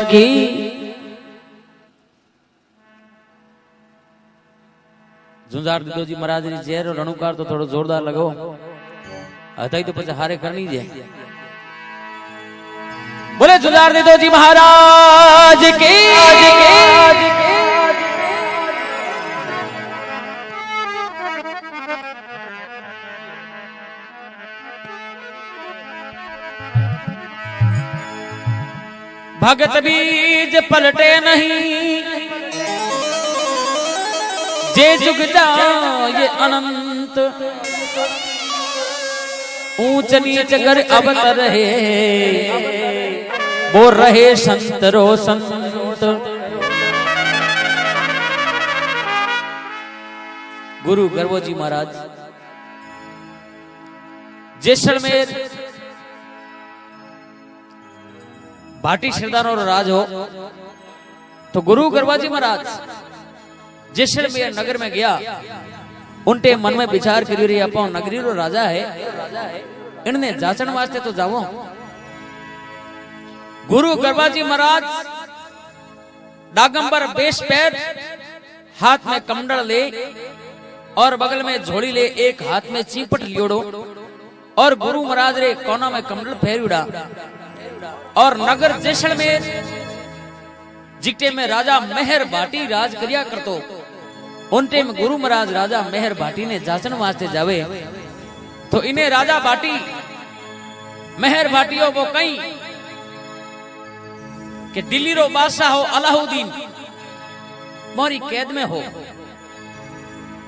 की झुंझार दीदोजी महाराज नी जेर रणुकार तो थोड़ो जोरदार लगाओ हथाई तो पछे हारे करनी जे बोले झुंझार दीदोजी महाराज की भगत बीज पलटे नहीं जे जुग जाए अनंत ऊंच नीच कर अबत रहे वो रहे संत रो संत। गुरु गर्वोजी महाराज जैसलमेर भाटी सरदारों राज हो तो गुरु गर्वाजी महाराज जैसलमेर नगर में गया उनके मन में विचार करी रही अपो नगरी रो राजा है इनने जाचन वास्ते तो जावो। गुरु गर्वाजी महाराज डागंबर बेश पैर हाथ में कमंडल ले और बगल में झोली ले एक हाथ में चीपट लियोड़ो और गुरु महाराज रे कोना में कमंडल फेरुड़ा और नगर जैसलमेर जिकटे में राजा मेहर भाटी राज करिया करतो उनटे में गुरु महाराज राजा मेहर भाटी ने जाचन वास्ते जावे तो इन्हें राजा भाटी मेहर भाटियों वो कहीं कि दिल्ली रो बादशाह हो अलाउद्दीन मोरी कैद में हो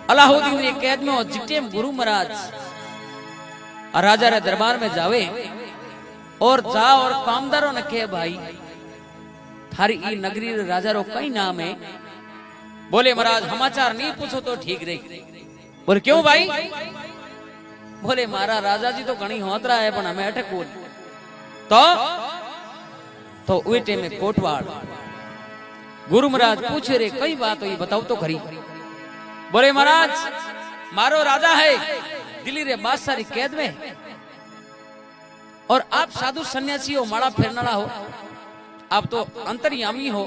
अलाउद्दीन रे कैद में हो जिकटे में गुरु महाराज राजा रे दरबार में जावे और जा और कामदारों ने कहे भाई थारी ई नगरी राजा रो कई नाम है। बोले महाराज समाचार नहीं पूछो तो ठीक रही। बोले क्यों भाई? बोले मारा राजा जी तो घणी होतरा है पण हमें अटक तो उइटे में कोटवाड़ गुरु महाराज पूछे रे कई बात हुई बताओ तो खरी। बोले महाराज मारो राजा है दिल्ली रे बादशाह री कैद में और आप साधु सन्यासी हो माड़ा फेरनाला हो आप तो अंतर्यामी हो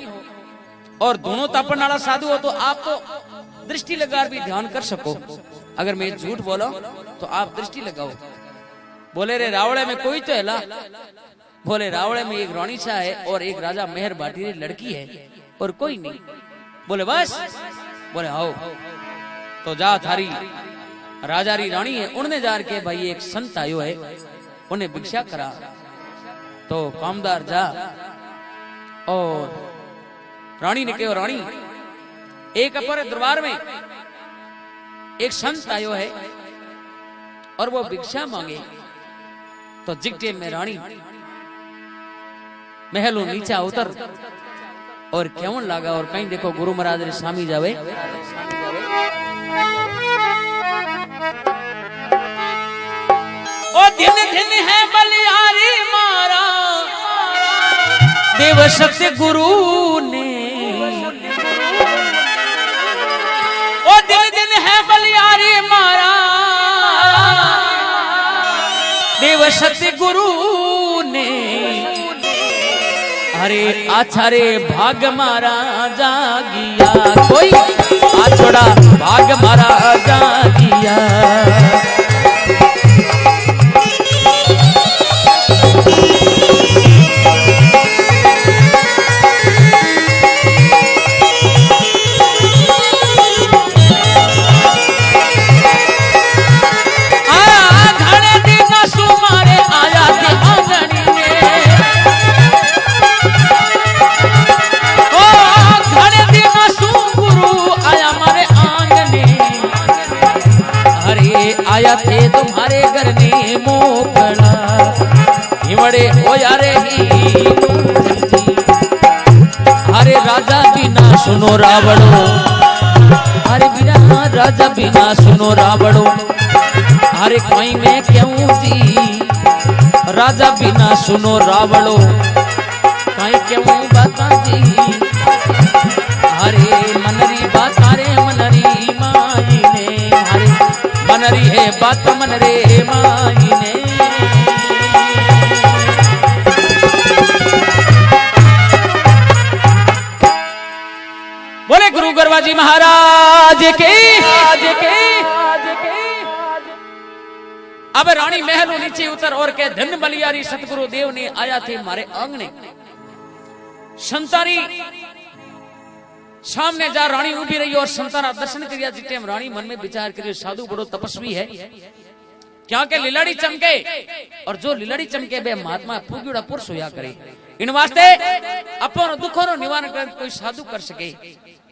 और दोनों तापन नाला साधु हो तो आप तो दृष्टि लगा भी ध्यान कर सको। अगर मैं झूठ बोलो तो आप दृष्टि लगाओ। बोले रे रावड़े में कोई तो है। बोले रावड़े में एक रानी सा है और एक राजा मेहर भाटी री लड़की है और कोई नहीं। बोले बस? बोले आओ तो जा थारी राजा री रानी है उन्हें जार के भाई एक संत आयो है उन्हें भिक्षा करा। तो कामदार जा और रानी ने कहो रानी एक अपर दरबार में एक संत आयो है और वो भिक्षा मांगे। तो जिकटे में रानी महलों नीचा उतर और क्यों लगा और कहीं देखो गुरु महाराज रे स्वामी जावे ओ दिन दिन है बलियारी मारा देव सत्य गुरु ने। ओ दिन दिन है बलियारी मारा देव सत्य गुरु ने। अरे अच्छा रे भाग मारा जागिया कोई आछोड़ा भाग मारा जागिया। आया थे तुम्हारे घर ने मोकला हिमड़े हो जा रे ही। अरे राजा बिना सुनो रावड़ो अरे बिना राजा बिना सुनो रावड़ो अरे कोई मैं क्यों जी राजा बिना सुनो रावड़ो कहीं क्यों बता जी। अरे मनरी बात रे मनरी माई ने अरे मनरी है बात मन रे माई ने। जी महाराज की। अब रानी महल नीचे उतर और के धन बलियारी सतगुरु देव ने आया थे मारे आंगने। संतारी सामने जा रानी उभी रही और संतारा दर्शन किया। जिते रानी मन में विचार करियो साधु बड़ो तपस्वी है, क्या के लीलाड़ी चमके, और जो लीलाड़ी चमके वे महात्मा पुगुड़ा पुरुष होया करे। इन वास्ते अपन दुखों नो निवारण कर कोई साधु कर सके।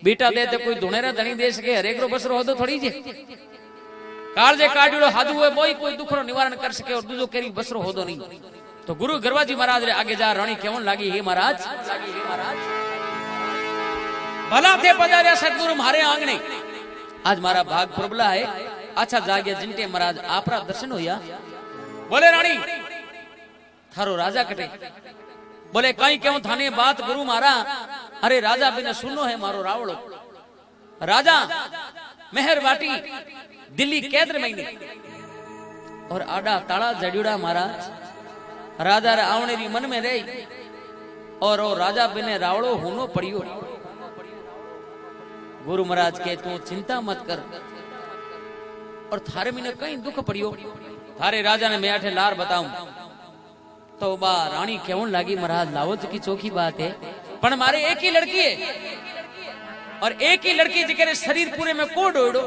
बेटा दे तो कोई धुनेरा धनी दे सके, हरेक रो बसरो हो तो थोड़ी जे कालजे काटुड़ो हादू हुए बोई कोई दुख रो निवारण कर सके और दूजो केरी बसरो हो दो नहीं। तो गुरु गरवाजी महाराज रे आगे जा रानी केवन लागी, हे महाराज भला थे पधारे सतगुरु मारे आंगणे। आज मारा भाग प्रबला है, अच्छा जागे जिनटे महाराज आपरा दर्शन होया। बोले रानी थारो राजा कटे। बोले कहीं क्यों थाने बात गुरु मारा। अरे राजा बिना सुनो है मारो रावड़ो। राजा मेहर बाटी दिल्ली कैद महीने और आडा ताड़ा जड़ियोड़ा महाराज। राजा रे आवणे री मन में रही और ओ राजा बिने रावड़ो होनो पड़ियो। गुरु महाराज के तू चिंता मत कर और थारे में कहीं दुख पड़ियो। थारे राजा ने मैं आठे लार बताऊं। तो बा रानी केवन लागी, महाराज लावत की चौकी बात है, पर मारे एक ही लड़की है और एक ही लड़की जिके शरीर पूरे में कोड ओड़ो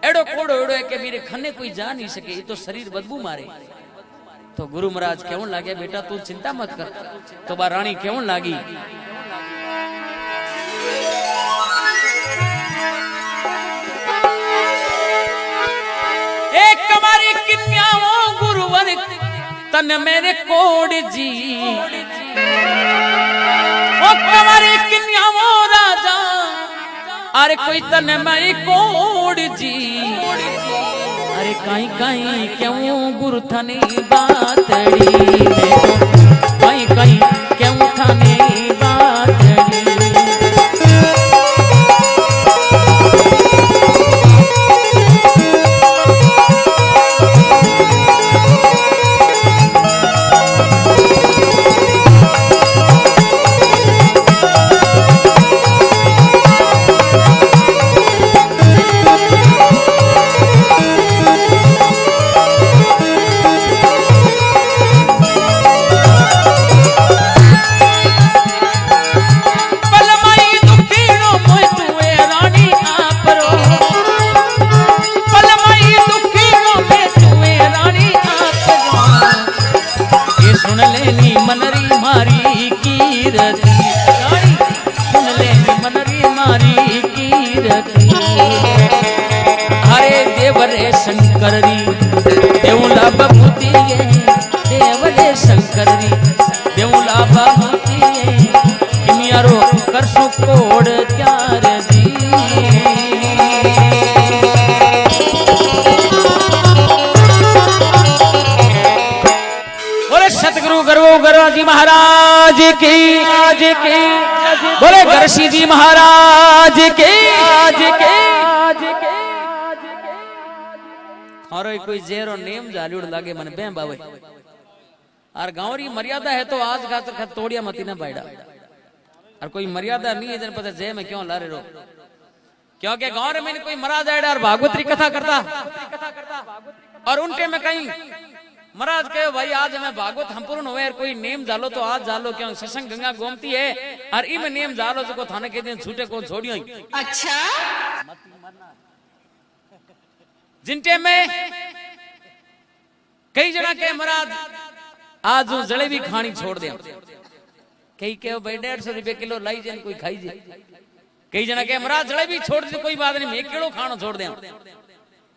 एड़ो कोड ओड़ो है कि मेरे खन्ने कोई जा नहीं सके, तो शरीर बदबू मारे। तो गुरु महाराज केवन लागे, बेटा तू चिंता मत कर। तो बा रानी केवन लागी, एक कमारी किन्याओ गुरुवर तन मेरे कोड जी। ओ कमारी किन्याओ राजा अरे कोई तन मेरी कोड जी। अरे काई काई क्यों गुरु थाने बातड़ी, काई काई क्यों थाने बातड़ी। हरे देवरे शंकरी देवला बबूती देवरे शंकरी देवला बबूती किमियारो करसो कोड त्यार दी। बोले सतगुरु गरवो गरवाजी महाराज की, बोले गरसी जी महाराज के। और कोई जेरो नेम जालूड़ लागे मन बे बावे और गांवरी मर्यादा है तो आज का तो तोड़िया मती ना बैठा और कोई मर्यादा नहीं है जन पता जय में क्यों ला रहे रो। क्योंकि गांव में कोई महाराज आया और भागवतरी कथा करता और उनके में कहीं महाराज कहे भाई आज हमें भागवत हम पूर्ण हुए कोई नेम जालो तो आज जालो, क्यों सत्संग गंगा गोमती है और इम नेम जालो जो थाने के दिन छूटे को छोड़ियो। अच्छा जिनटे में कई जना के महाराज आज जलेबी खानी छोड़ दे, कई के भाई 150 रुपए किलो लाई जन कोई खाई जे। कई जना के महाराज जलेबी छोड़ दे कोई बात नहीं, मैं किलो खानो छोड़ दे।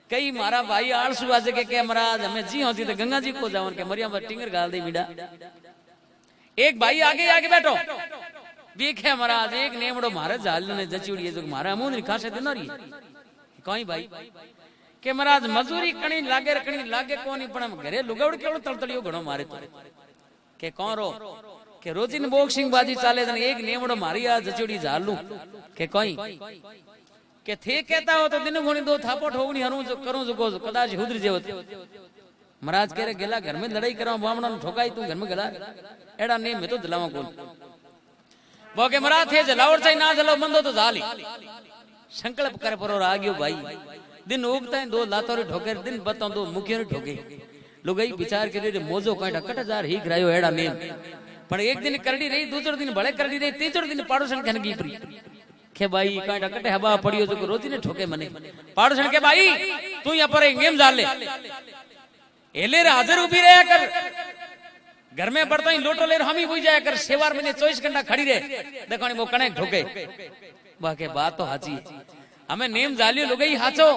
कई मारा भाई आलसू आज के महाराज हमें जी होती तो गंगा जी को जावन के मरिया पर टिंगर गाल दे बीड़ा। एक भाई आगे आगे बैठो देखे महाराज एक नेमड़ो मारे जाल ने जचुड़ी है जो मारा मुंह नहीं खासे दिन रही कहीं भाई के महाराज मजूरी कणी लागे कोनी पण घरे लुगावड़ केवड़ो तलतलियो घणो मारे तो के कौन रो के रोजिन बॉक्सिंग बाजी चाले जन एक नेमड़ो मारी आ जचुड़ी जालू के कोई के थे कहता हो तो दिन घणी दो थापो ठोगनी हरूं जो करूं जो कदाच हुद्र जेवत महाराज कह रहे गेला घर में लड़ाई कराओ बामणा ठोकाई तू घर में गेला एड़ा नेम में तो दिलावा कोन। बोके मरा थे जलावट चाहिए ना जलाओ बंदो तो जाली संकल्प कर पर आ गयो भाई दिन उगता है दो लातोरी ठोके दिन बताऊं दो मुखियों ठोके लोग विचार करे मोजो कांटा कट हजार ही करायो एड़ा नेम पण एक दिन करडी रही दूसरे दिन भले करडी रही तीसरे दिन पाड़ोसन के नगी परी के भाई कांटा कटे हवा पड़ियो जो रोजी ने ठोके मने पाड़ोसन के भाई तू यहां पर गेम जाल ले एले हाजिर उभी रहा कर घर में बढ़ता ही लोटो लेर हम ही बुझ जाया कर सेवार में 24 घंटा खड़ी रहे देखो वो कने ठोके बाके बात तो हाची हमें नेम जालियो लोगई हाचो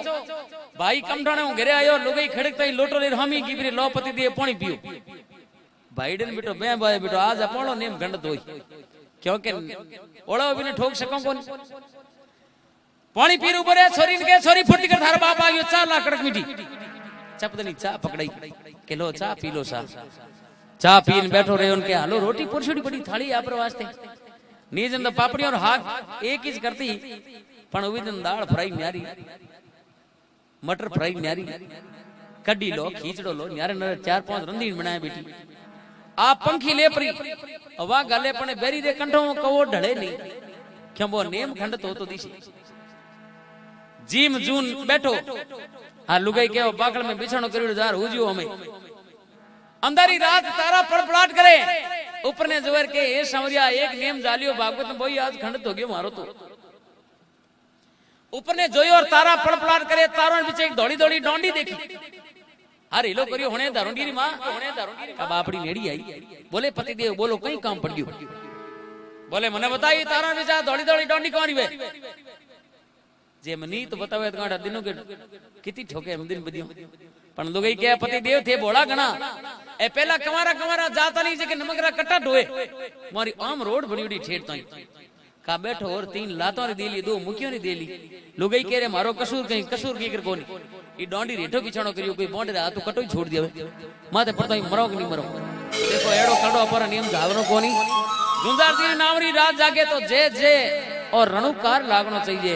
भाई कमठाणे हूं घरे आयो लोगई खड़कता ही लोटो लेर हम ही गिबरे लोपति दे पानी पियो भाईडन बेटो मैं भाई बेटो आज अपनो नेम गंड दोई क्योंकि ओळो बिने ठोक सको कोन पानी पीर ऊपर है छोरी ने के छोरी फुर्ती कर थारा बाप आ गयो चा ला कड़क मीठी चपदनी चा पकड़ाई किलो चा पी लो सा चा पीन बैठो रहे उनके हालो रोटी पुरछड़ी बड़ी थाली आपरे वास्ते नीजन द पापड़ी और हाक एक ही करती पण उविदन दाल फ्राई न्यारी मटर फ्राई न्यारी कड्डी लो खीचड़ो लो न्यारे नरे 4-5 रंधीन बनाया बेटी आप पंखी ले परी वा गले पने बेरी रे कंठो कवो ढळे नहीं क्यों वो नेम खंड तो दिशी जीम जून बैठो आ लुगाई के बाकल में बिछाणो करियो जार हुजियो हमें अंधारी रात तारा पड़पड़ाट करे ऊपर ने जोर के ए सावरिया एक नेम जालियो भागवत में बोई आज खंड हो गयो मारो तो ऊपर ने जोयो और तारा पड़पड़ाट करे तारों बीच एक दौड़ी दौड़ी डोंडी देखी अरे लो करियो होने दारुंडी री मां होने दारुंडी का बापड़ी नेड़ी आई बोले पति देव बोलो कई काम पड़ गयो बोले मने बताई तारा बीच दौड़ी दौड़ी डोंडी कौन वे जे मनी तो बतावे गांडा दिनों के कितनी ठोके दिन बदियो पण लोगई के पति देव थे बोला गणा ए पहला कमारा कमारा जाता नहीं जे के नमकरा कट्टा ढोए मारी आम रोड बनी उड़ी ठेठ ताई का बैठो और 3 लातों री देली 2 मुखियों री देली लोगई के रे मारो कसूर की कर कोनी ई डोंडी रेठो बिछाणो करियो कोई बोंडे आ तो कटोई छोड़ दियो माथे पड़ता ही मरो कि नहीं मरो देखो एड़ो कड़ो पर नियम धावनो कोनी जुंजार दी नामरी रात जागे तो जे जे और रणुकार लागनो चाहिए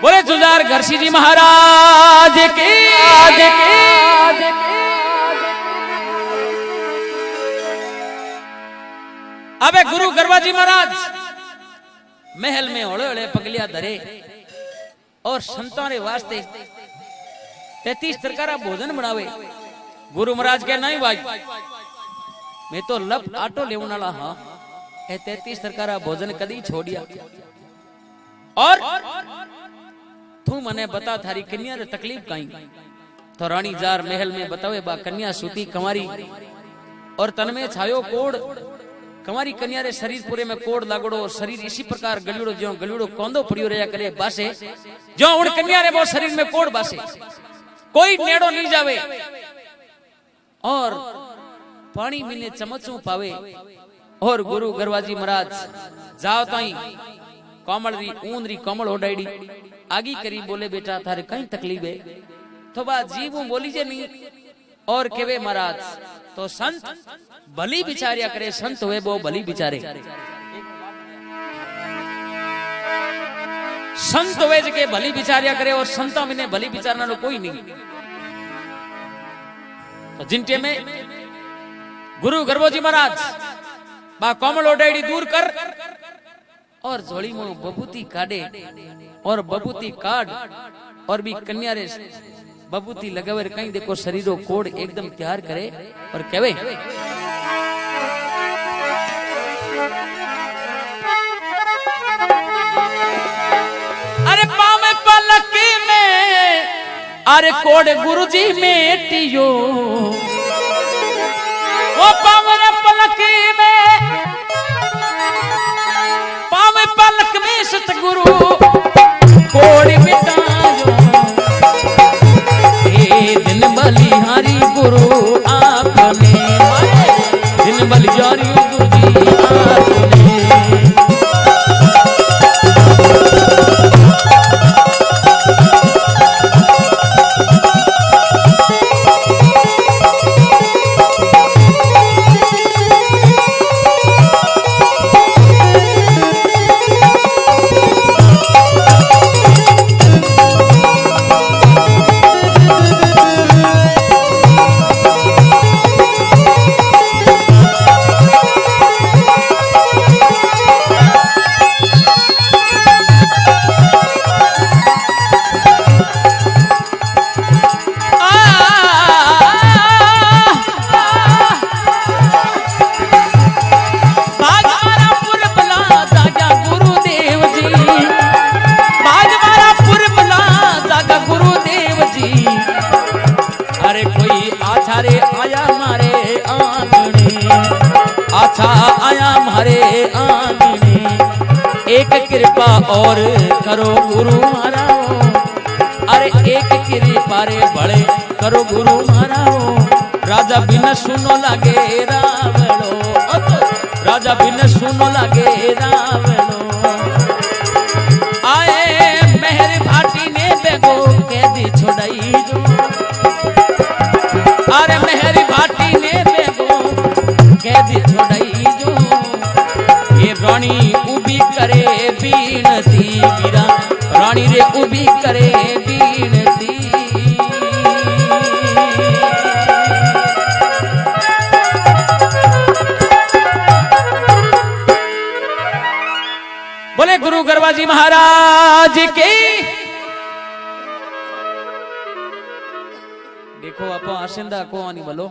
बोले जुजार घरसी जी महाराज की अबे गुरु गरवाजी महाराज महल में ओले ओले पगलिया धरे और संतों रे वास्ते 33 तरह भोजन बनावे गुरु महाराज के नहीं भाई मैं तो लब आटो लेवन वाला हां ए 33 तरह भोजन कदी छोड़िया और तू मने बता थारी कन्या रे तकलीफ काई तो रानी जार महल में बतावे बा कन्या सूती कंवारी और तन में छायो कोड़ कंवारी कन्या रे शरीर पूरे में कोड़ लागड़ो और शरीर इसी प्रकार गलियोड़ो जो गलियोड़ो कोंदो पड़ियो रहा करे बासे जो उन कन्या रे वो शरीर में कोड़ बासे कोई नेड़ो नहीं जावे और पानी मिले चमचू पावे और गुरु गरवाजी महाराज जाओ ताई कोमल री ऊन री कोमल ओडाईडी आगी करी बोले बेटा थारे कई तकलीफ है तो बा जीव बोली जे नहीं और केवे महाराज तो संत भली बिचारिया करे संत हुए वो भली बिचारे संत हुए के भली बिचारिया करे और संता में भली बिचारना लो कोई नहीं तो जिनके में गुरु गरवोजी महाराज बा कोमल ओडाईडी दूर कर और झोली में बबूती काटे और बबूती काट और भी कन्या रे बबूती लगावे कहीं देखो शरीरो कोड एकदम तैयार करे और कहवे अरे पावे पलक में अरे कोड गुरुजी मेटियो वो पावे पलक में पावे पलक में सतगुरु कोड मिटायो दिन बलिहारी गुरु आपने दिन बलिहारी गुरु जी आपने मांगने, एक कृपा और करो गुरु मारा। अरे एक कृपा रे बड़े करो गुरु मारा। राजा बिन सुनो लागे रावणो, राजा बिन सुनो लागे रावणो। आए मेहर भाटी ने बेगो कैदी छोड़ाई जो। अरे मेहर भाटी ने बेगो कैदी छोड़ाई जो। ये रानी उबी करे बीनती वीरा, रानी रे उबी करे बीनती। बोले गुरु गरवाजी महाराज की। देखो आप आशिंदा को आनी बोलो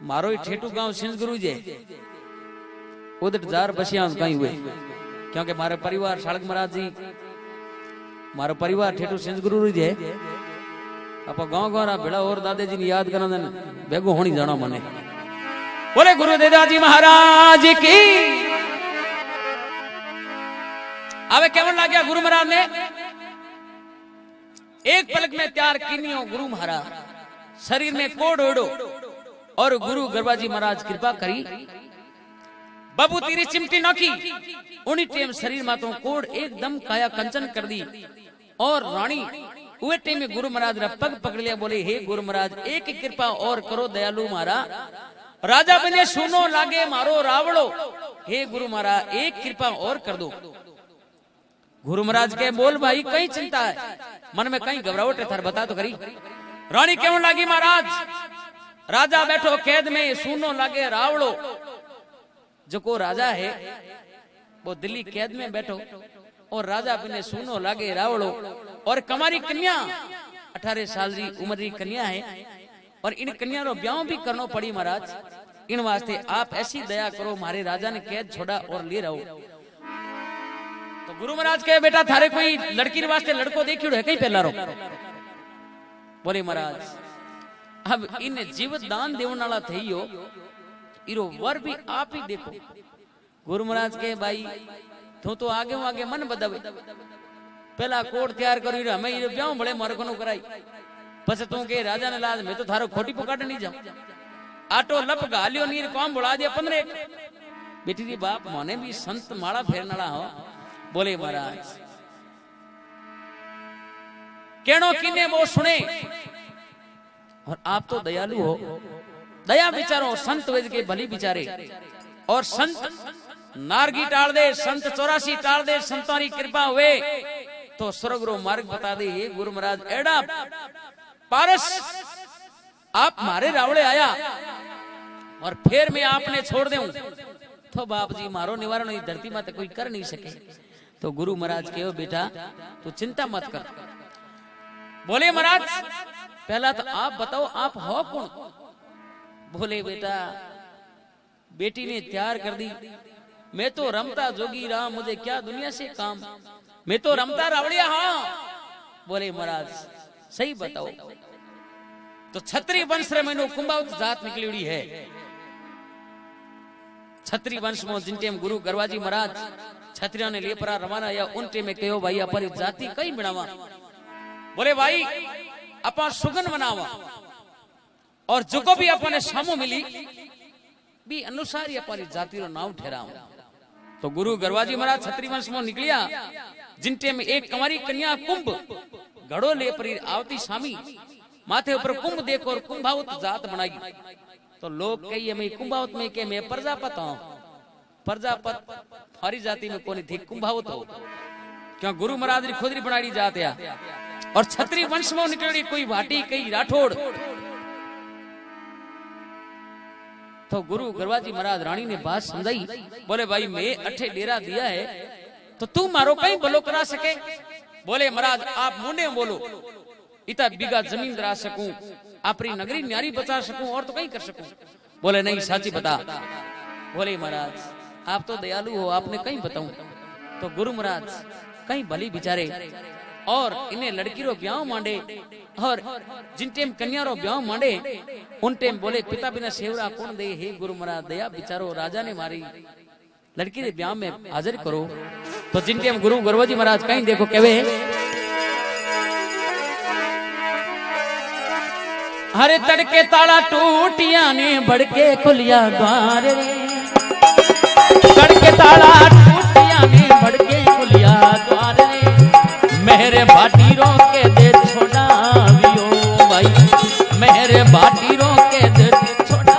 मारो ठेठू गांव सिंध गुरु जे उधर जार बसिया कहीं हुए, क्योंकि मारे परिवार शालक महाराज जी मारो परिवार ठेठू सिंध गुरु जे आप गांव गांव भेड़ा और दादे जी ने याद करना बेगो होनी जाना मने। बोले गुरु देदाजी महाराज की। अब केवन लाग्या गुरु महाराज ने एक पलक में तैयार कीनियो गुरु महाराज, शरीर में कोड ओडो और गुरु गरबाजी महाराज कृपा करी बाबू तेरी चिमटी नौकी उन्हीं टेम शरीर मातो कोड एकदम काया कंचन कर दी। और रानी उहे टेम में गुरु महाराज रा पग पकड़ लिया। बोले हे गुरु महाराज एक कृपा और करो दयालु मारा। राजा बने सुनो लागे मारो रावणो, हे गुरु महाराज एक कृपा और कर दो। गुरु महाराज के बोल भाई कई चिंता है मन में कहीं घबराहट है थार बता तो करी। रानी क्यों लागी महाराज, राजा बैठो कैद में सुनो लागे रावणो। जो को राजा है वो दिल्ली कैद में बैठो और राजा अपने सुनो लागे रावणो। और कमारी कन्या 18 साल की उम्र की कन्या है और इन कन्या रो ब्याह भी करनो पड़ी महाराज। इन वास्ते आप ऐसी दया करो मारे राजा ने कैद छोड़ा और ले रहो। तो गुरु महाराज के बेटा थारे कोई लड़की वास्ते लड़को देखियो है कहीं पहला रो। बोले महाराज अब इन जीवित दान देवन वाला थईयो इरो वर भी आप ही देखो। गुरु महाराज के भाई तू तो आगे आगे मन बदवे पहला कोट तैयार करी हमें ये ब्याह बड़े मरकनो कराई पछ तू के राजा ने लाज मैं तो थारो खोटी पकड़ नहीं जाऊं। आटो लप गालियो नीर कौन बुला दिया 15 बेटी दी बाप मोने भी संत माला फेरनाला हो। बोले महाराज केनो किने वो सुने और आप तो दयालु हो, दया विचारो संत वेद के भली विचारे। और संत नारगी टाल दे, संत 84 टाल दे, संतारी कृपा हुए तो स्वर्ग रो मार्ग बता दे। ये गुरु महाराज एड़ा पारस आप मारे रावड़े आया और फिर मैं आपने छोड़ दूं तो बाप जी मारो निवारण इस धरती में तो कोई कर नहीं सके। तो गुरु महाराज कहो बेटा तू चिंता मत कर। बोले महाराज पहला तो आप बताओ आप हो कौन। बोले बेटा बेटी ने तैयार कर दी, मैं तो रमता जोगी रहा, मुझे क्या दुनिया से काम, मैं तो रमता रावड़िया। हाँ बोले महाराज सही बताओ। तो छत्री वंश रे मैंने कुंभावत जात निकली हुई है। छत्री वंश में जिन टेम गुरु गरवाजी महाराज छत्रिया ने लेपरा रवाना या उन टेम में कहो भाई अपन जाति कई बनावा। बोले भाई अपन सुगन बनावा और जो को भी अपन सामो मिली भी अनुसार अपन जाति रो नाम ठहराओ। तो गुरु गरवाजी महाराज छत्री वंश में निकलिया जिन टेम एक कुंवारी कन्या कुंभ घड़ो ले परी आवती सामी माथे ऊपर कुंभ देखो और कुंभावत जात बनाई। तो लोग कही मैं कुंभावत में के मैं प्रजापत हूं, प्रजापत हमारी जाति में कोनी थी कुंभावत हो क्यों गुरु महाराज री खुदरी बनाई जात या। और छत्री वंश में निकली कोई भाटी कई राठौड़। तो गुरु गरवाजी महाराज रानी ने बात समझाई। बोले भाई मैं 8 डेरा दिया है तो तू मारो कहीं भलो करा सके। बोले महाराज आप मुंडे बोलो इतना बीघा जमीन दरा सकूं, अपनी नगरी न्यारी बचा सकूं और तो कहीं कर सकूं। बोले नहीं साची बता। बोले महाराज आप तो दयालु हो आपने कहीं बताऊं। तो गुरु महाराज कहीं भली बिचारे और इन्हें लड़की रो ब्याह मांडे और जिन टेम कन्या रो ब्याह मांडे उन टेम बोले पिता बिना सेवरा कौन दे। हे गुरु महाराज दया बिचारो राजा ने मारी लड़की रे ब्याह में हाजिर करो। तो जिनके हम गुरु गरवाजी महाराज कहीं देखो कहवे हरे तड़के ताला टूटिया ने बड़के खुलिया द्वार रे, तड़के ताला टूटिया ने बड़के खुलिया द्वार रे, मेरे भाटी रो के दे छोड़ा भाई, मेरे भाटी रो के दे छोड़ा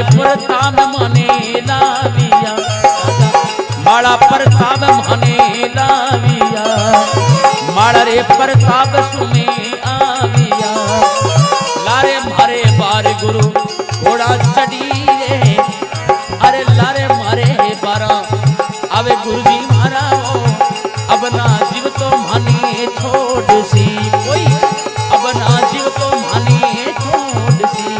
प्रताप मने लाविया, माड़ा प्रताप मने लाविया, माड़ा रे प्रताप सुने आविया, लारे मारे बार गुरु घोड़ा चढ़ी रे, अरे लारे मारे बारा अबे गुरुजी मारा अब ना जीव तो माने छोड़ सी कोई, अब ना जीव तो माने छोड़ सी।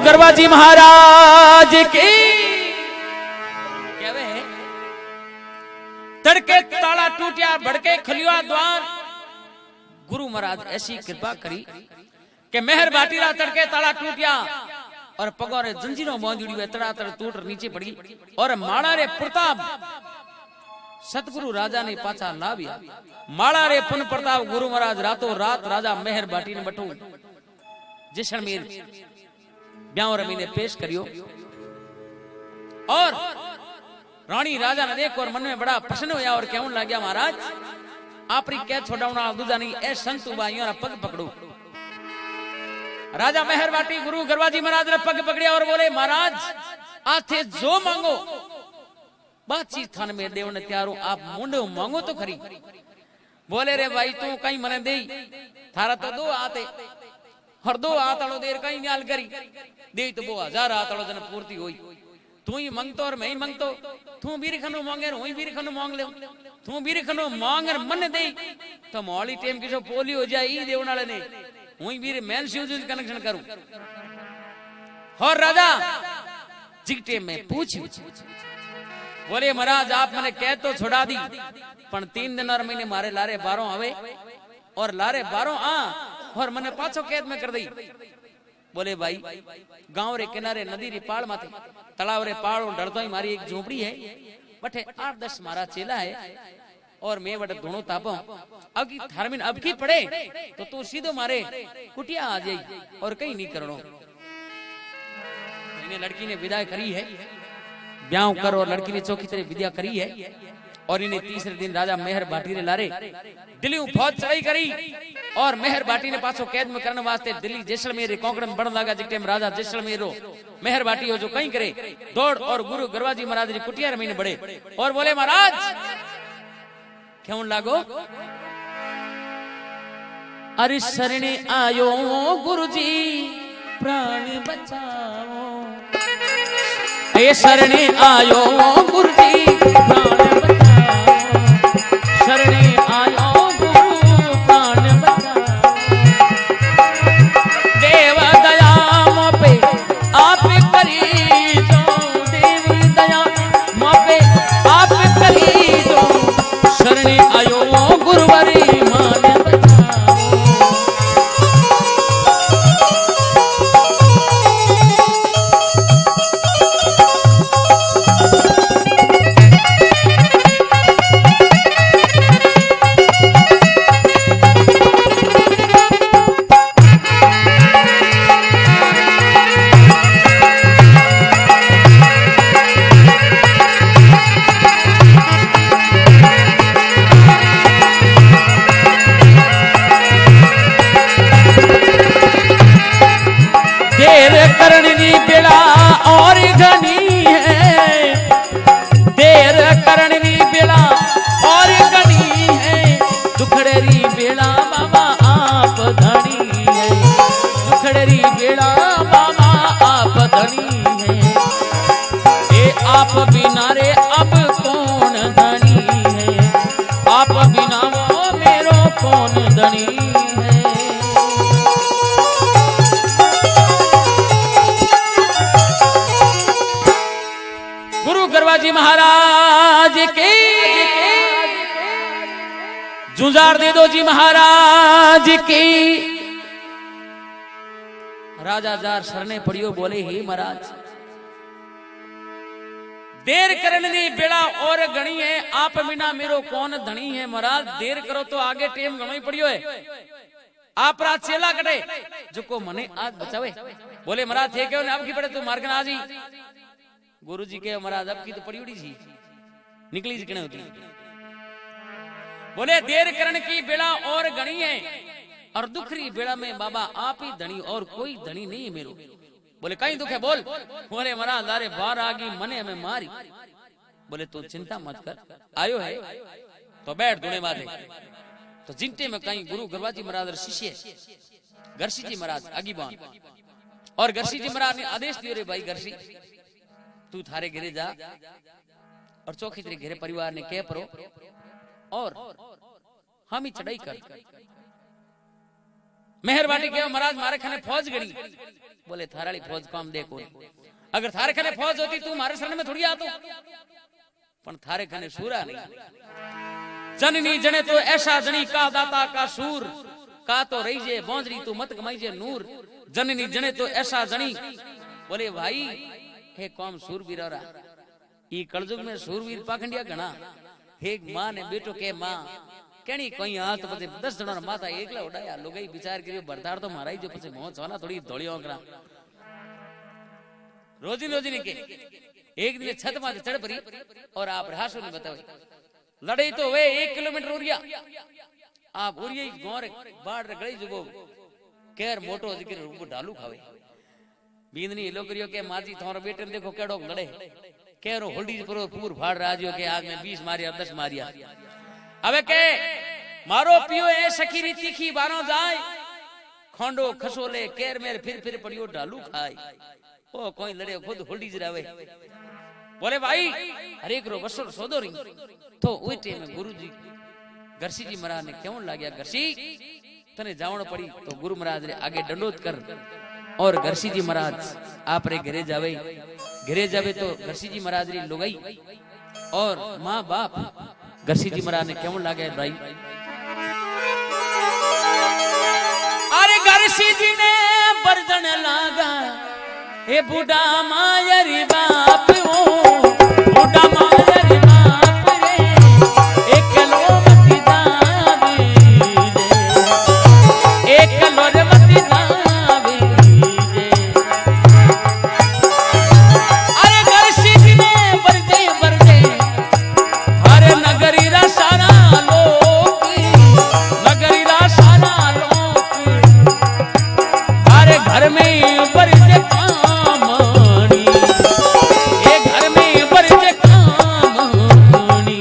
गरवाजी महाराज की कहवे तड़के ताला टूटिया भड़के खुलिया द्वार, गुरु महाराज ऐसी कृपा करी कि मेहर बाटीरा तड़के ताला टूटिया और पगोरे जंजीरों बांधड़ी हुए तड़ा तड़ टूट नीचे पड़ी और माड़ा रे प्रताप सतगुरु राजा ने पाछा लाविया, माड़ा रे पुन प्रताप गुरु महाराज रातों रात राजा मेहर बाटी ने बठू जैसलमेर ब्याह रमी ने पेश करियो और रानी राजा ने देखो और मन में बड़ा प्रसन्न होया और कहने लग्या महाराज आपरी कै छोड़ावना दूजा नहीं ए संतु भाइयों रा पग पकड़ो। राजा मेहरबाटी गुरु गरवाजी महाराज ने पग पकड़िया और बोले महाराज आथे जो मांगो बातचीत थान में देव ने त्यारो, आप मुंडो मांगो तो खरी। बोले रे भाई तू कहीं मने दे थारा तो दो आते और दो आतड़ो देर कहीं न्याल करी दे तो वो 1000 आतड़ो जन पूर्ति हुई, तू ही मांगतो और मैं ही मांगतो, तू बीरी खनो मांगे वही बीरी खनो मांग ले, तू बीरी खनो मांगर मन दे तो मौली टेम की जो पोली हो जाए ई देवनाले ने वही बीरे मेल शिव कनेक्शन करूं। और राजा जिगटे में पूछ बोले महाराज आप मैंने कह तो छुड़ा दी पण 3 दिन और महीने मारे लारे 12 आवे और लारे 12 और मने पाछो कैद में कर दी। बोले भाई गांव रे किनारे नदी री पाड़ माथे तालाब रे पाड़ डरतो ही मारी एक झोपड़ी है बटे 8-10 मारा चेला है और मैं बड़े दोनों तापो अब की थारमिन अब की पड़े तो तू सीधो मारे कुटिया आ जाई और कहीं नहीं करनो। इन्हें लड़की ने विदा करी है ब्याह कर और लड़की ने चौकी तरह विदा करी है और इन्हें तीसरे दिन राजा मेहर बाटी ने लारे दिल्ली फौज चढ़ाई करी और मेहर बाटी ने पाछो कैद में करने वास्ते दिल्ली जैसलमेर कोंकण बढ़ लगा जिकटे राजा जैसलमेर रो मेहर बाटी हो जो कहीं करे दौड़ और गुरु गरवाजी महाराज ने कुटिया रमीने बड़े और बोले महाराज क्यों लागो अरे शरणे आयो गुरुजी प्राण बचाओ, ये शरणे आयो गुरुजी प्राण बचाओ, शरणे आप बिना रे अब कौन धनी है, आप बिना वो मेरो कौन धनी है। गुरु गरवाजी महाराज के जुंजार दे दो जी महाराज की। राजा जार शरणे पड़ियो बोले ही महाराज देर करने दी बेड़ा और गणी है, आप बिना मेरो कौन धनी है। महाराज देर करो तो आगे टेम गणो ही पड़ियो है, आप रात चेला कटे जो को मने आज बचावे। बोले महाराज थे क्यों अब की पड़े तो मार्गन आज ही। गुरु जी के महाराज अब की तो पड़ी उड़ी जी निकली जी कने होती। बोले देर करने की बेड़ा और गणी है और दुखरी बेड़ा में बाबा आप ही धनी और कोई धनी नहीं है मेरो। बोले कहीं दुख है बोल। बोले महाराज अरे बार आगी मने हमें मारी। बोले तू चिंता मत कर आयो है तो बैठ दुने बात है। तो जिंटे में कहीं गुरु गरवाजी महाराज शिष्य गरसी जी महाराज अगीबान और गरसी जी महाराज ने आदेश दियो रे भाई गरसी तू थारे घरे जा और चौकी तेरे घरे परिवार ने कह परो और हम ही चढ़ाई कर। मेहरबानी के महाराज मारे खाने फौज गणी। बोले थाराली फौज काम देखो अगर थारे खाने फौज होती तू मारे शरण में थोड़ी आतो पण थारे खाने सूरा नहीं। जननी जने तो ऐसा जनी का दाता का सूर का तो रही जे बौंजरी तू मत कमाई जे नूर। जननी जने तो ऐसा जनी। बोले भाई हे कौम सूरवीर और ई कलजुग में सूरवीर पाखंडिया घना। हे मां ने बेटो के मां केणी कोई हाथ पछे 10 जणा माथा एकला उडाया लोगई विचार करियो बरदार तो माराई जो पछे मोह छवाना थोड़ी धोळी ओकरा रोजी रोजी ने के एक दिन छत माथे चढ़ परी और आप हासु ने बतावे लड़ाई तो वे 1 किलोमीटर उरिया आप उरिया गोर बाड़ गई जुबो केर मोटो जिकर रूप ढालू खावे बींदनी लो करियो के माजी थोर बेटे ने देखो केड़ो लड़े केरो होल्डी पर पूर फाड़ राजियो के आग में 20 मारिया 10 मारिया। अबे के मारो पियो ए सखी री तीखी बारो जाए खोंडो खसोले केर मेर फिर पड़ियो ढालू खाए ओ कोई लड़े खुद होल्डी जरावे। बोले भाई हर एक रो बसो सोदो री तो ओई टाइम में गुरुजी गरसी जी महाराज ने क्यों लाग्या गरसी तने जावण पड़ी तो गुरु महाराज रे आगे दंडोत कर और गरसी जी महाराज आप रे घरे जावे तो गरसी जी महाराज री लुगाई और माँ बाप गरसी जी महाराज ने क्यों लागे भाई। अरे गरसी जी ने बरदन लागा हे बूढ़ा मायरी बाप ओ बूढ़ा मायरी बाप रे एक लो मती दावी रे एक लो रे मती दावी रे। अरे गरसी जी ने बरदे अरे नगरी रा सारा लोग नगरी रा सारा लोग अरे घर में बरजे कामणी ये घर में बरजे कामणी।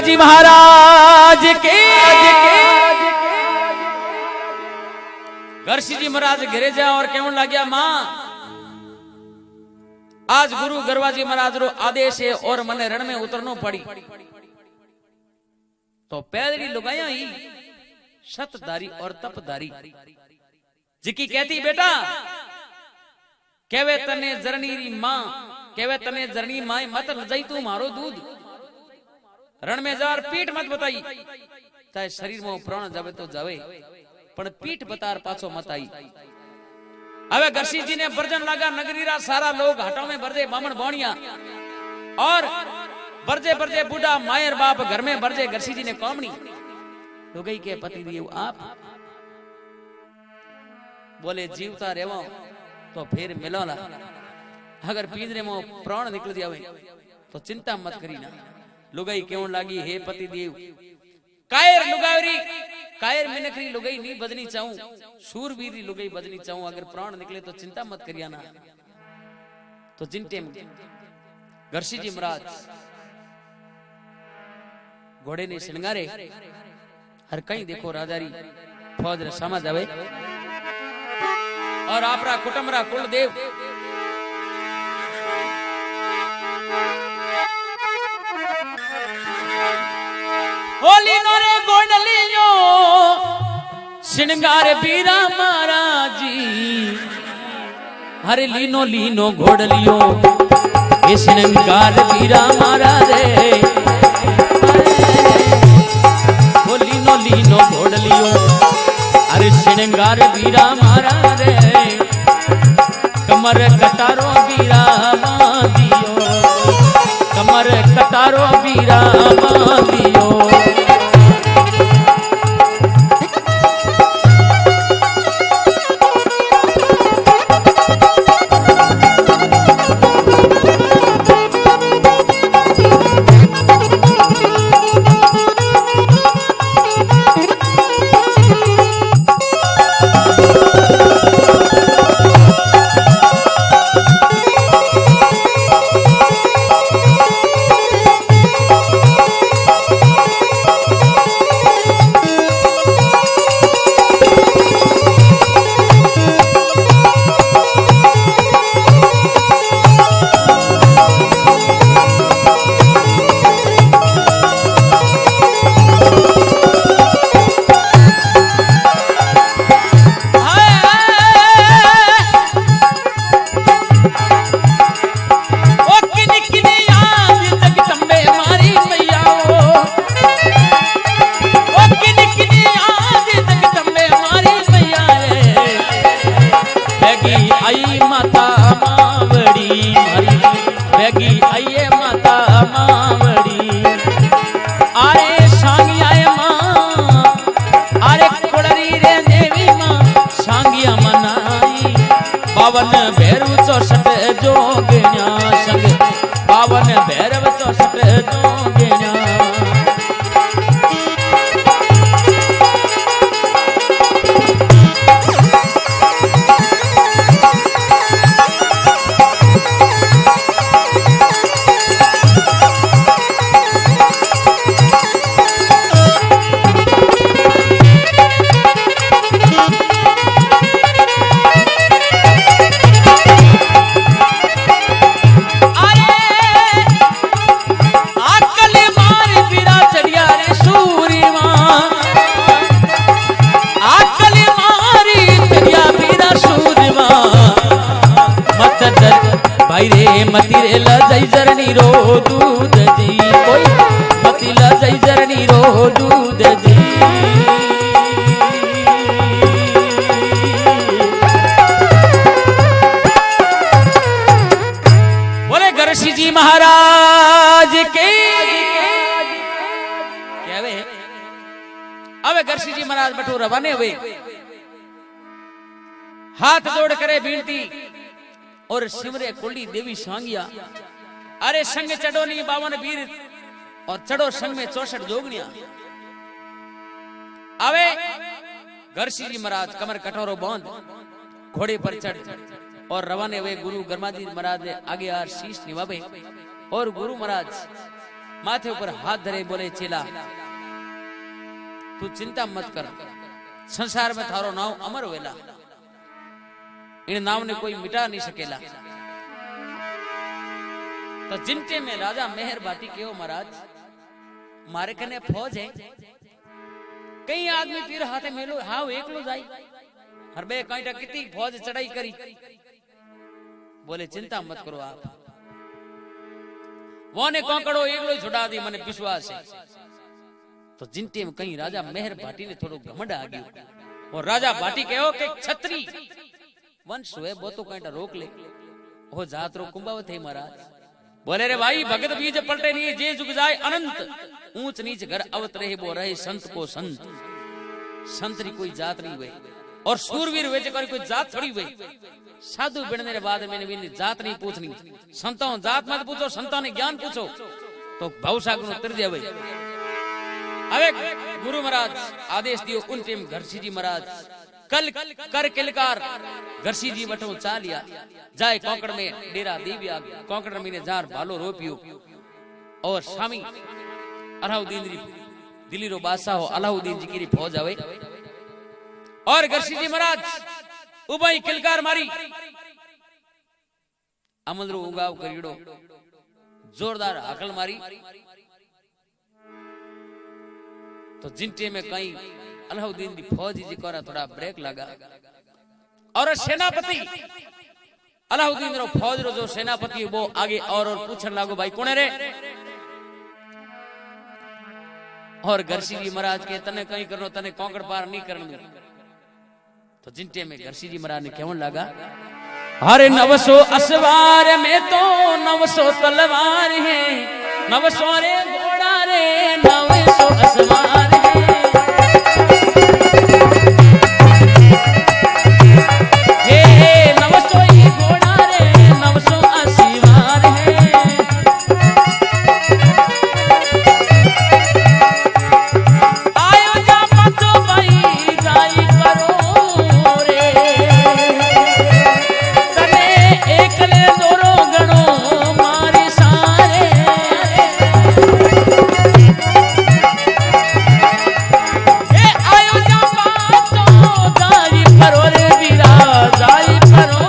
जी महाराज के गरसी जी महाराज घरे जा और केवन लाग्या मां आज गुरु गरवाजी महाराज रो आदेश है और मने रण में उतरनो पड़ी। तो पैदरी लुगाया ही सतदारी और तपदारी जिकी कहती बेटा कहवे तने जरनी री मां कहवे तने जरनी माए मत लजाई तू मारो दूध रण में जार पीठ मत बताई चाहे शरीर में प्राण जावे तो जावे पण पीठ बतार पाछो मत आई। अबे गरसी जी ने बरजन लगा नगरीरा सारा लोग हटाओ में बरजे बामण बोनिया और बरजे बरजे बूढ़ा मायर बाप घर में बरजे गरसी जी ने कौमनी तो गई के पति दिए आप बोले जीवता रेवो तो फिर मिलोला अगर पिंजरे में प्राण निकल जावे तो चिंता मत करी ना। लुगाई क्यों लागी हे पति देव कायर लुगावरी कायर मिनकरी लुगाई नहीं बजनी चाहूं सूरवीरी लुगाई बजनी चाहूं अगर प्राण निकले तो चिंता मत करिया ना। तो जिन टेम गरसी जी महाराज घोड़े ने श्रृंगारे हर कहीं देखो राजारी फौज सामा जावे और आपरा कुटुंबरा कुलदेव होली नोरे गोडलियो श्रृंगार बीरा महाराजी हरे लीनो लीनो घोड़लियो ये श्रृंगार बीरा महाराज वो लीनो लीनो घोड़लियो अरे श्रृंगार बीरा महाराज कमर कटारो बीरा बांधियो कमर कटारो बीरा बांधियो। बावन भैरव 64 जोगिया संग बावन भैरव 64 जोगिया मती रे लजई जरनी रो दूध जी कोई मती लजई जरनी रो दूध जी। बोले गरसी जी महाराज के कहवे अब गरसी जी महाराज बटो रवाने हुए हाथ जोड़ करे बीनती और शिवरे कुली देवी सांगिया अरे संग चढ़ोनी 52 वीर और चढ़ो संग में 64 जोगनिया। आवे गरसी जी महाराज कमर कटोरो बांध घोड़े पर चढ़ और रवाने हुए गुरु गरमाजी महाराज ने आगे यार शीश निभावे और गुरु महाराज माथे ऊपर हाथ धरे बोले चेला तू चिंता मत कर संसार में थारो नाम अमर वेला इन नाम ने कोई मिटा नहीं सकेला। तो जिनते में राजा मेहर बाटी के हो महाराज मारे कने फौज है कई आदमी तीर हाथे मेलो हाव एकलो जाई हर बे कांटा कितनी फौज चढ़ाई करी बोले चिंता मत करो आप वो ने कोकड़ो एकलो छुड़ा दी मने विश्वास है तो जिनटे में कहीं राजा मेहर भाटी ने थोड़ो घमंड आ गयो और राजा भाटी कहो कि छत्री वंश हुए वो तो कांटा रोक ले वो जात रो कुंभावत है महाराज बोले रे भाई भगत बीज पलटे नहीं जे जुग जाए अनंत ऊंच नीच घर अवत रहे वो रहे संत को संत संत री कोई जात नहीं हुए और सूरवीर हुए कोई जात थोड़ी हुई साधु बिड़ने रे बाद मैंने जात नहीं पूछनी संतों जात मत पूछो संतों ने ज्ञान पूछो तो भवसागर नो तिर देवे अबे गुरु महाराज आदेश दियो उन टेम घरसी जी महाराज कल कर किलकार घरसी जी बठो चा लिया जाए कोकड़ में डेरा देविया कोकड़ में जार भालो रोपियो और स्वामी अलाउद्दीन दिल्ली रो बादशाह हो अलाउद्दीन जी की फौज आवे और घरसी जी महाराज उबाई किलकार मारी अमल रो उगाव करीड़ो जोरदार हकल मारी तो जिनटे में कहीं अलाउद्दीन दी फौज जी कोरा थोड़ा ब्रेक लगा और सेनापति अलाउद्दीन रो फौज रो जो सेनापति वो आगे और पूछन लागो भाई कौन है रे और घरसी जी महाराज के तने कहीं करनो तने कोंकड़ पार नहीं करनो तो जिनटे में घरसी जी महाराज ने कहने लगा हरे 900 असवार में तो 900 तलवार है 900 रे घोड़ा रे 900 असवार है हे 900 ही घोड़ा रे 900 असवार है आयो जा मतो भाई जाई करो रे तने एकले दोरो गणो मारी सारे ए आयो जा मतो जाई करो रे वीरा जाई करो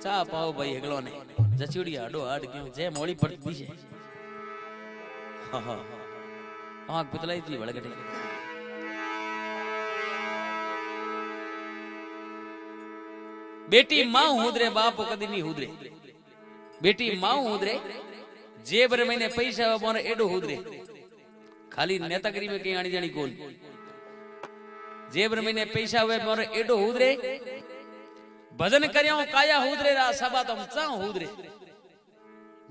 चा पाओ भाई एकलो ने जचुड़ी आडो आड क्यों जे मोड़ी पड़ती है हां हां आंख पितलाई थी बड़गटे बेटी मां हुदरे बाप कदी नहीं हुदरे बेटी मां हुदरे जेबर महीने पैसा मोर एडो हुदरे खाली नेतागिरी में कहीं आनी जानी कोन जेबर महीने पैसा हुए मोर एडो हुदरे भजन करियो काया हुदरे रा सभा तुम चा हुदरे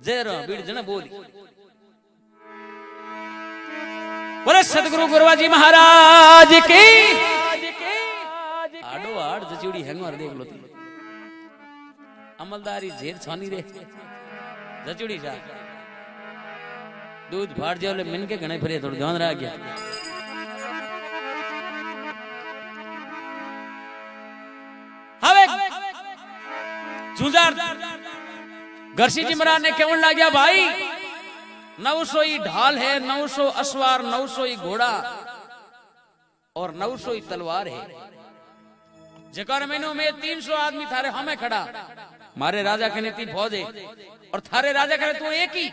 जय रो बीड़ जन बोली। बोले सतगुरु गुरुवाजी महाराज की आडो आड़ जचूड़ी हेंगवार देख लो अमलदारी झेर छानी रे जचूड़ी जा दूध फाड़ जाओ मिन के घणे फिरे थोड़ा ध्यान रह गया। हवे जुजार घरसी जी महाराज ने केवन ला गया भाई 900 ही ढाल है 900 अश्वार 900 ही घोड़ा और 900 ही तलवार है जकर मेनू में 300 आदमी थारे हमें खड़ा मारे राजा के नीति फौज है और थारे राजा करे तू एक ही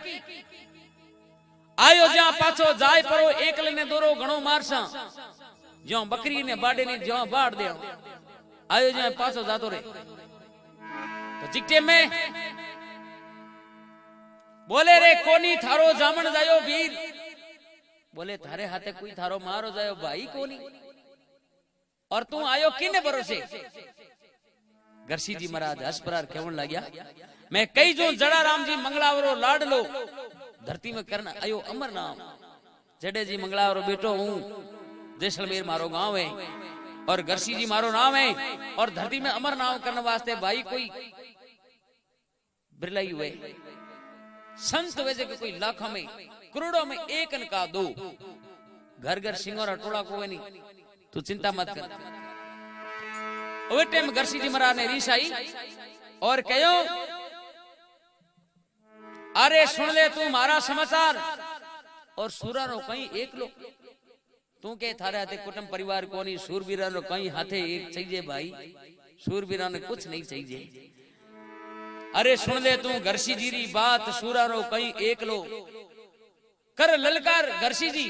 आयो ज्या पाछो जाय परो एक लेने दोरो घणो मारसा ज्यो बकरी ने बाडे ने ज्यो बाड़ दे आयो ज्या पाछो जातो रे तो चिट्टे में बोले रे कोनी थारो जामन जायो वीर बोले थारे हाथे कोई थारो मारो जायो भाई कोनी और तू आयो किने भरोसे। घरसी जी महाराज हसपरार केवन लाग्या मैं कई जो जड़ा राम जी मंगलावरो लाड लो धरती में करना आयो अमर नाम जडे जी मंगलावरो बेटो हूं जैसलमेर मारो गांव है और घरसी जी मारो नाम है और धरती में अमर नाम करने वास्ते भाई कोई बिरलाई हुए संत वैसे के कोई लाखों में करोड़ों में एक का दो घर घर सिंगोरा टोला को नहीं तू चिंता मत कर। वो टाइम घरसी जी महाराज ने रीस आई और कहो अरे सुन ले तू मारा समाचार और सूरा रो कहीं एक लो तू के थारे हाथे कुटुंब परिवार कोनी सूरबीरा रो कहीं हाथे एक चाहिए भाई सूरबीरा ने कुछ नहीं चाहिए। अरे सुन ले तू घरसी जी री बात सूरा रो कहीं एक लो कर ललकार घरसी जी।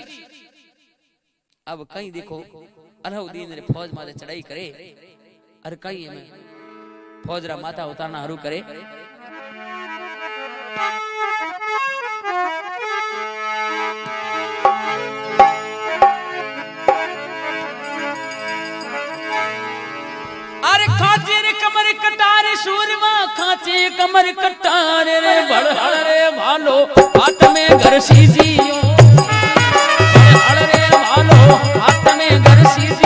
अब कहीं देखो अलाउद्दीन ने फौज माथे चढ़ाई करे अरे कहीं में फौज रा माथा उतारना हरू करे अरे खाचे रे कमर कटार सूरमा खाचे कमर कटार रे बड़हड़ रे भालो हाथ में घरसी जियो बड़हड़ रे भालो हाथ में घरसी जियो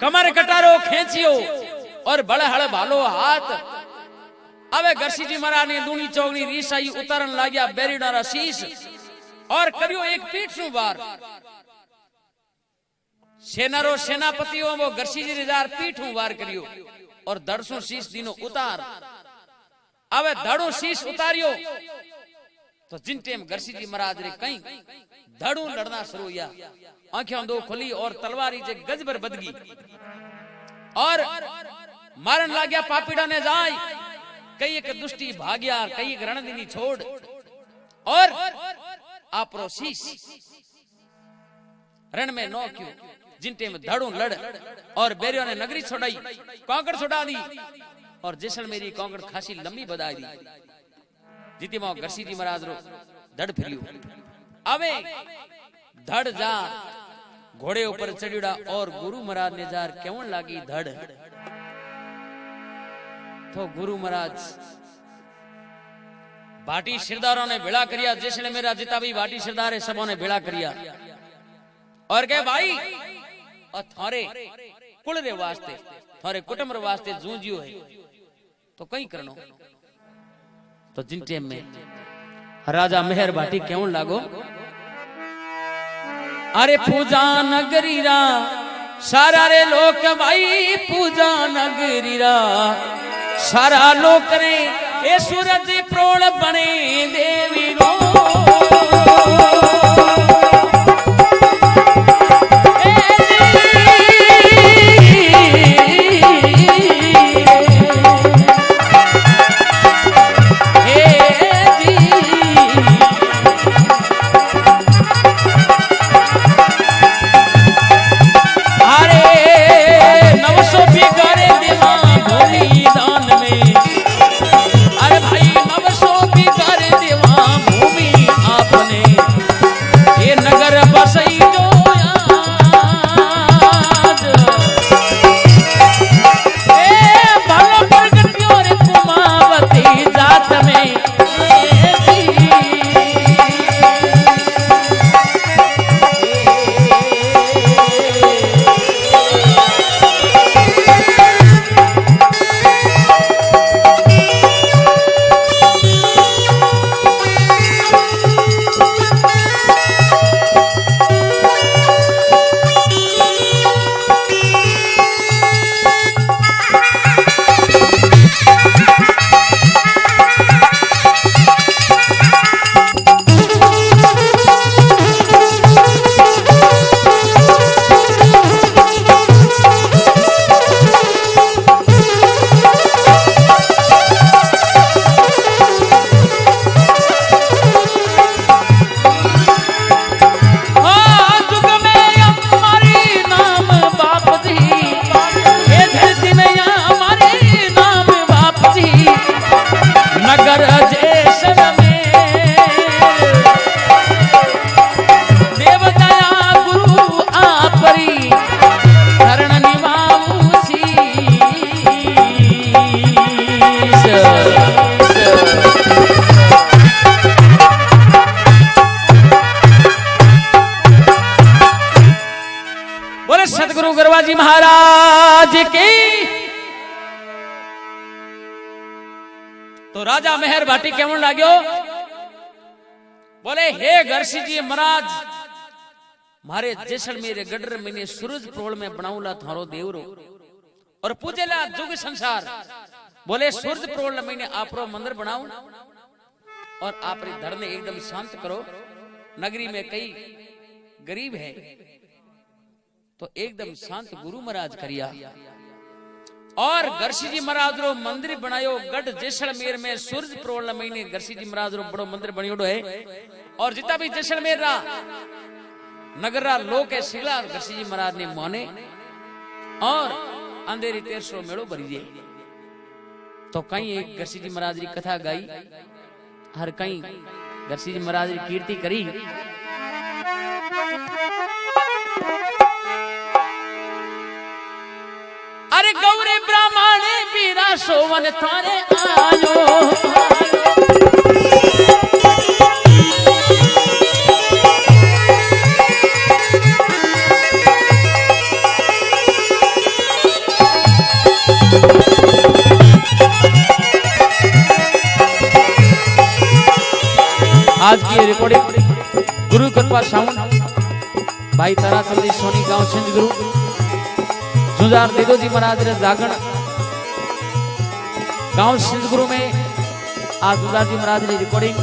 कमर कटारो खेचियो और बड़े हड़े भालो हाथ अबे गरसी जी महाराज ने दूनी चौगनी रीसाई उतारन लाग्या बेरीडारा शीश और करियो एक पीठ नु बार सेनारो सेनापति हो वो गरसी जी रिजार पीठ नु बार करियो और दरसों शीश दिनो उतार अबे धड़ो शीश उतारियो तो जिन टेम गरसी जी महाराज रे कई धड़ू लड़ना शुरू या आंखें दो खुली और तलवारी जे गजबर बदगी और मारन लाग्या पापीड़ा ने जाय कई एक दुष्टी भाग्या कई एक रणदिनी छोड़ और आपरो शीश रण में नो क्यों जिनटे में धड़ू लड़ और बेरियो ने नगरी छोड़ाई कांकड़ छोड़ा दी और जैसलमेरी कांकड़ खासी लंबी बधाई दी जीती मां गरसी जी महाराज रो धड़ फिरियो अवे धड़ जा घोड़े ऊपर चढ़ियोड़ा और गुरु महाराज ने जार केवण लागी धड़ तो गुरु महाराज भाटी सिरदारों ने भेड़ा करिया जैसे मेरा जिता भी भाटी सिरदार है सबों ने भेड़ा करिया और कहे भाई और थारे कुल रे वास्ते थारे कुटुंब रे वास्ते जूझियो है तो कहीं करनो तो जिन टाइम में राजा मेहर भाटी केवण लागो अरे पूजा नगरीरा सारा रे लोक भाई पूजा नगरीरा सारा लोक रे ए सूरज प्रोण बने देवी रो जी महाराज की तो राजा मेहर भाटी केवण लाग्यो बोले हे गरसी जी महाराज मारे जैसलमेर गडर मैंने सूरज प्रोल में बनाऊला थारो देवरो और पूजेला जुग संसार बोले सूरज प्रोल मैंने आपरो मंदिर बनाऊं और आपरी धड़ ने एकदम शांत करो नगरी में कई गरीब है तो एकदम शांत गुरु महाराज करिया और गरसी जी महाराज रो मंदिर बनायो गढ़ जैसलमेर में सूरज प्रोल महीने गरसी जी महाराज रो बड़ो मंदिर बनियोड़ो है और जितना भी जैसलमेर रा नगर रा लोग है सिगला गरसी जी महाराज ने माने और अंधेरी 1300 मेड़ो भरीजे तो कहीं एक गरसी जी महाराज की कथा गाई हर कहीं गरसी जी महाराज की कीर्ति करी अरे गौरे ब्राह्मण बीरा सोवन थारे आयो आज की रिकॉर्डिंग गुरु कृपा साउंड भाई ताराचंद जी सोनी गांव सिंध गुरु जुजार देदो जी महाराज रे जागण गांव सिंध गुरु में आज जुजार जी महाराज री रिकॉर्डिंग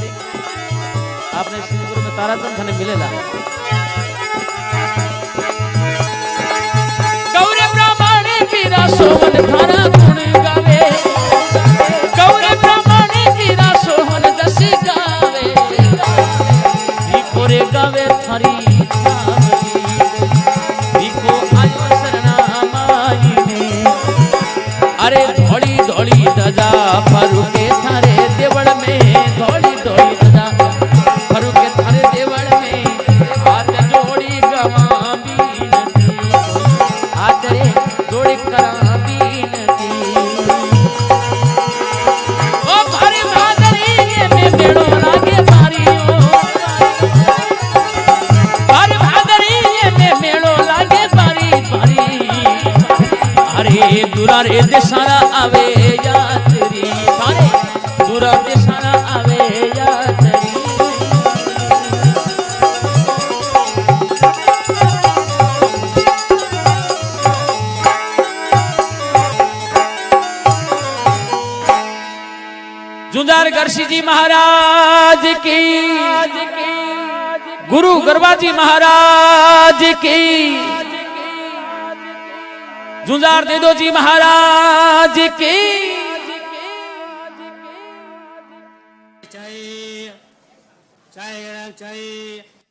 आपने सिंध गुरु में ताराचंद थाने मिलेला गौरे ब्राह्मणी पीरा सोहन थारा गुण गावे गौरे ब्राह्मणी पीरा सोहन दसी गावे रे गावे थारी दीको आयो शरणा माई ने अरे धोली धोली दजा फरुके थारे देवड़ में धोली धोली दजा फरुके थारे देवड़ में हाथ जोड़ी गवा बीनती हाथ रे जोड़ी करा बीनती ओ भारी भादरी में बेड़ो लागे भारी दुरारे देसारा आवे यात्री सारे दुरा देसारा आवे यात्री जुंजार गरसी जी महाराज की गुरु गरबा जी महाराज की जुंजार देदो जी महाराज की चाहिए